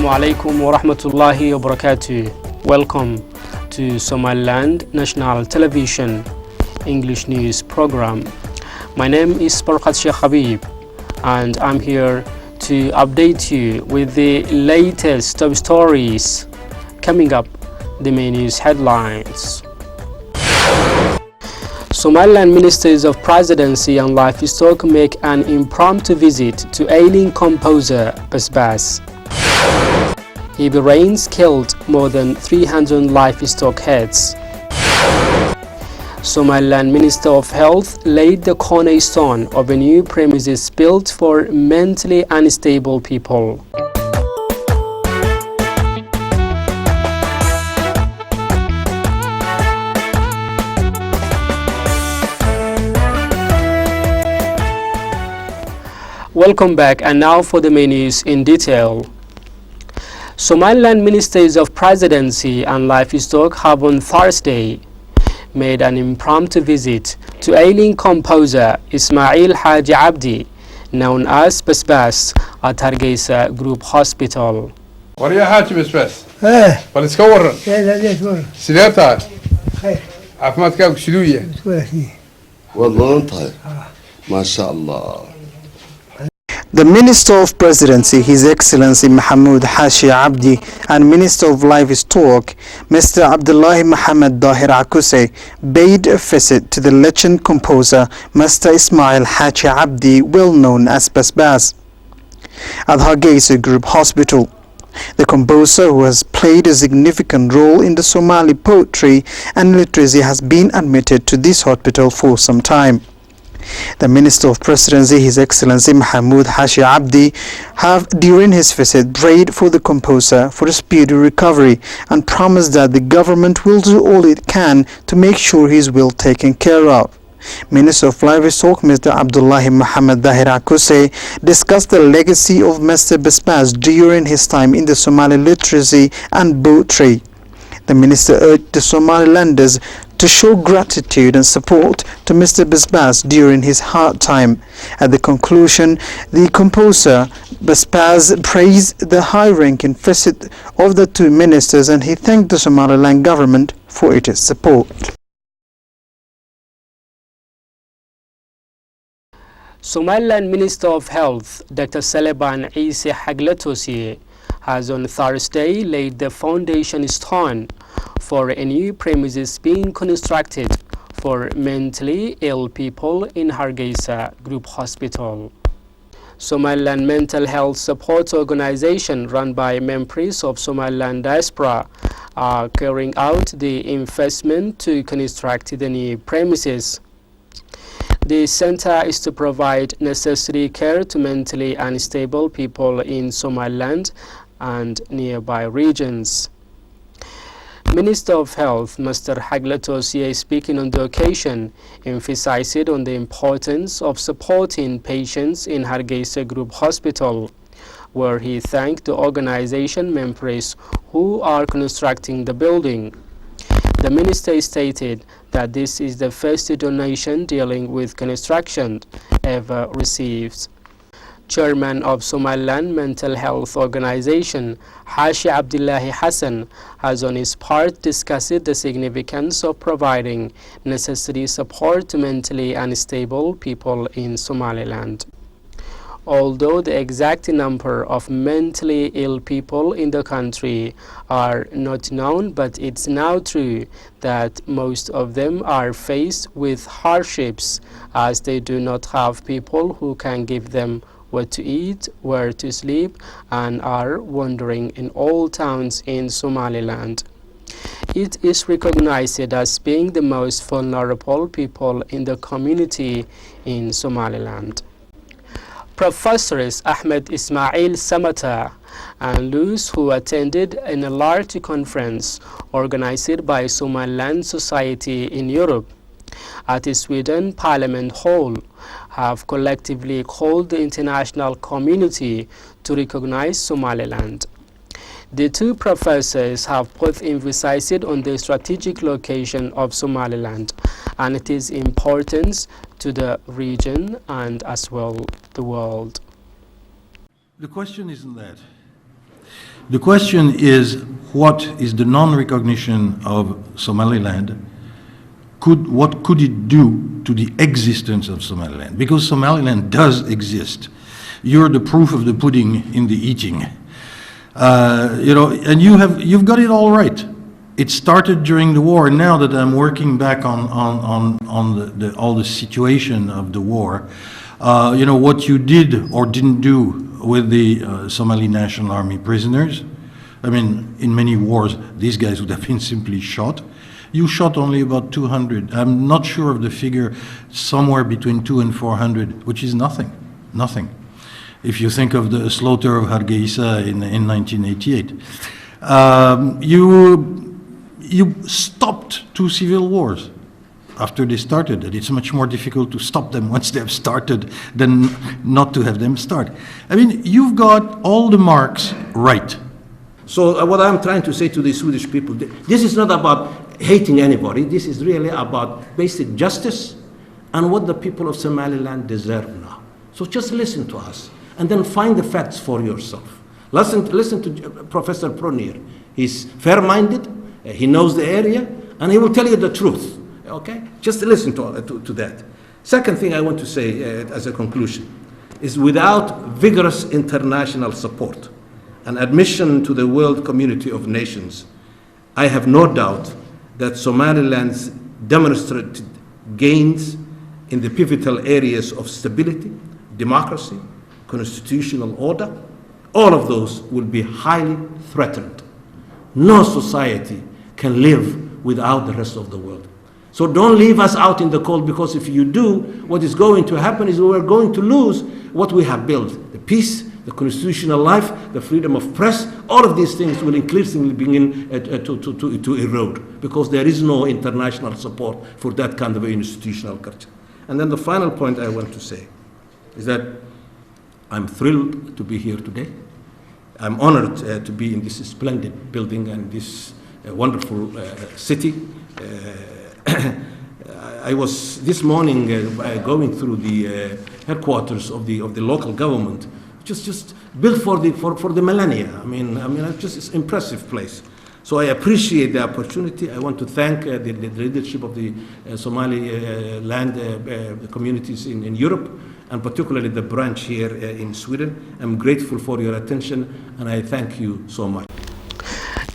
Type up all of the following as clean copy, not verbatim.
Assalamu alaikum wa rahmatullahi wa barakatuh. Welcome to Somaliland National Television English News Program. My name is Farhat Sheikh Habib and I'm here to update you with the latest top stories. Coming up, the main news headlines. Somaliland Ministers of Presidency and Livestock make an impromptu visit to ailing composer Basbas. Heavy rains killed more than 300 livestock heads. Somaliland Minister of Health laid the cornerstone of a new premises built for mentally unstable people. Welcome back, and now for the main news in detail. Somaliland Ministers of Presidency and Livestock have on Thursday made an impromptu visit to ailing composer Ismail Haji Abdi, known as Basbas, at Hargeisa Group Hospital. What are you Haji Basbas? بل تكورن لا تكورن سيداتها خير عفمتك شدوية والله طيب ما شاء الله. The Minister of Presidency, His Excellency Mahmoud Hashi Abdi, and Minister of Livestock, Mr. Abdullahi Muhammad Dahir Akuse, paid a visit to the legend composer Mr. Ismail Haji Abdi, well known as Basbas, at Hargeisa Group Hospital. The composer, who has played a significant role in the Somali poetry and literacy, has been admitted to this hospital for some time. The Minister of Presidency, His Excellency Mahmoud Hashi Abdi, have during his visit prayed for the composer for a speedy recovery and promised that the government will do all it can to make sure he is well taken care of. Minister of Livestock Mr. Abdullahi Muhammad Dahir Akuse discussed the legacy of Mr. Basbas during his time in the Somali literacy and poetry. The minister urged the Somalilanders to show gratitude and support to Mr. Basbas during his hard time. At the conclusion, the composer Basbas praised the high-ranking visit of the two ministers and he thanked the Somaliland government for its support. Somaliland Minister of Health Dr. Saleban Ise Hagletosi has on Thursday laid the foundation stone for a new premises being constructed for mentally ill people in Hargeisa Group Hospital. Somaliland Mental Health Support Organization, run by members of Somaliland diaspora, are carrying out the investment to construct the new premises. The center is to provide necessary care to mentally unstable people in Somaliland and nearby regions. Minister of Health Mr. Hagletosi, speaking on the occasion, emphasized on the importance of supporting patients in Hargeisa Group Hospital, where he thanked the organization members who are constructing the building. The minister stated that this is the first donation dealing with construction ever received. Chairman of Somaliland Mental Health Organization, Hashi Abdullahi Hassan, has on his part discussed the significance of providing necessary support to mentally unstable people in Somaliland. Although the exact number of mentally ill people in the country are not known, but it's now true that most of them are faced with hardships as they do not have people who can give them what to eat, where to sleep, and are wandering in all towns in Somaliland. It is recognized as being the most vulnerable people in the community in Somaliland. Professors Ahmed Ismail Samata and Luz, who attended in a large conference organized by Somaliland Society in Europe at the Sweden Parliament Hall, have collectively called the international community to recognize Somaliland. The two professors have both emphasized on the strategic location of Somaliland and its importance to the region and as well the world. The question isn't that. The question is, what is the non-recognition of Somaliland? What could it do to the existence of Somaliland? Because Somaliland does exist. You're the proof of the pudding in the eating. And you've got it all right. It started during the war, and now that I'm working back on all the situation of the war, what you did or didn't do with the Somali National Army prisoners. I mean, in many wars, these guys would have been simply shot. You shot only about 200. I'm not sure of the figure, somewhere between 200 and 400, which is nothing. If you think of the slaughter of Hargeisa in 1988. You stopped two civil wars after they started. And it's much more difficult to stop them once they have started than not to have them start. I mean, you've got all the marks right. So what I'm trying to say to the Swedish people, this is not about hating anybody. This is really about basic justice and what the people of Somaliland deserve now. So just listen to us and then find the facts for yourself. Listen to Professor Pronier. He's fair-minded, he knows the area, and he will tell you the truth. Okay? Just listen to that. Second thing I want to say as a conclusion is without vigorous international support and admission to the world community of nations, I have no doubt that Somaliland's demonstrated gains in the pivotal areas of stability, democracy, constitutional order, all of those will be highly threatened. No society can live without the rest of the world. So don't leave us out in the cold, because if you do, what is going to happen is we're going to lose what we have built. The peace, the constitutional life, the freedom of press, all of these things will increasingly begin to erode, because there is no international support for that kind of institutional culture. And then the final point I want to say is that I'm thrilled to be here today. I'm honored to be in this splendid building and this wonderful city. I was this morning going through the headquarters of the local government, just built for the millennia. I mean, it's an impressive place. So I appreciate the opportunity. I want to thank the leadership of the Somali land communities in Europe, and particularly the branch here in Sweden. I'm grateful for your attention, and I thank you so much.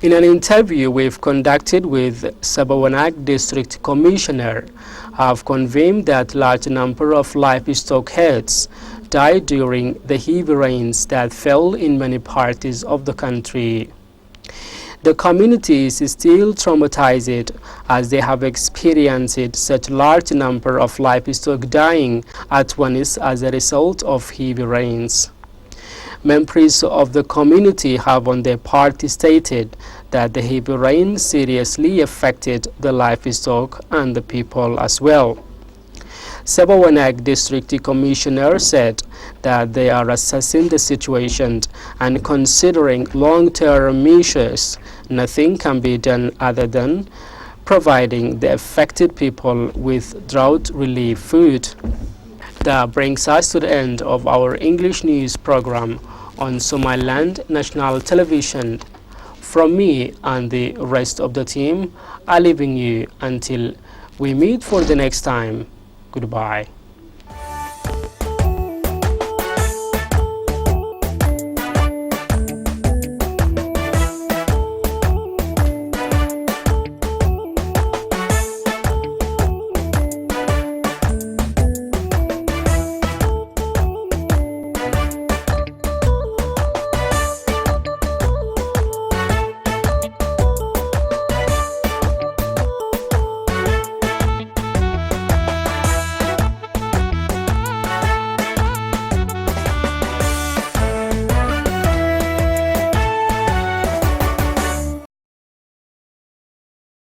In an interview we've conducted with Sabawanag District Commissioner, have confirmed that large number of livestock herds died during the heavy rains that fell in many parts of the country. The community is still traumatized as they have experienced such large number of livestock dying at once as a result of heavy rains. Members of the community have on their part stated that the heavy rain seriously affected the livestock and the people as well. Sabawanag District Commissioner said that they are assessing the situation and considering long-term measures. Nothing can be done other than providing the affected people with drought relief food. That brings us to the end of our English news program on Somaliland National Television. From me and the rest of the team are leaving you until we meet for the next time. Goodbye.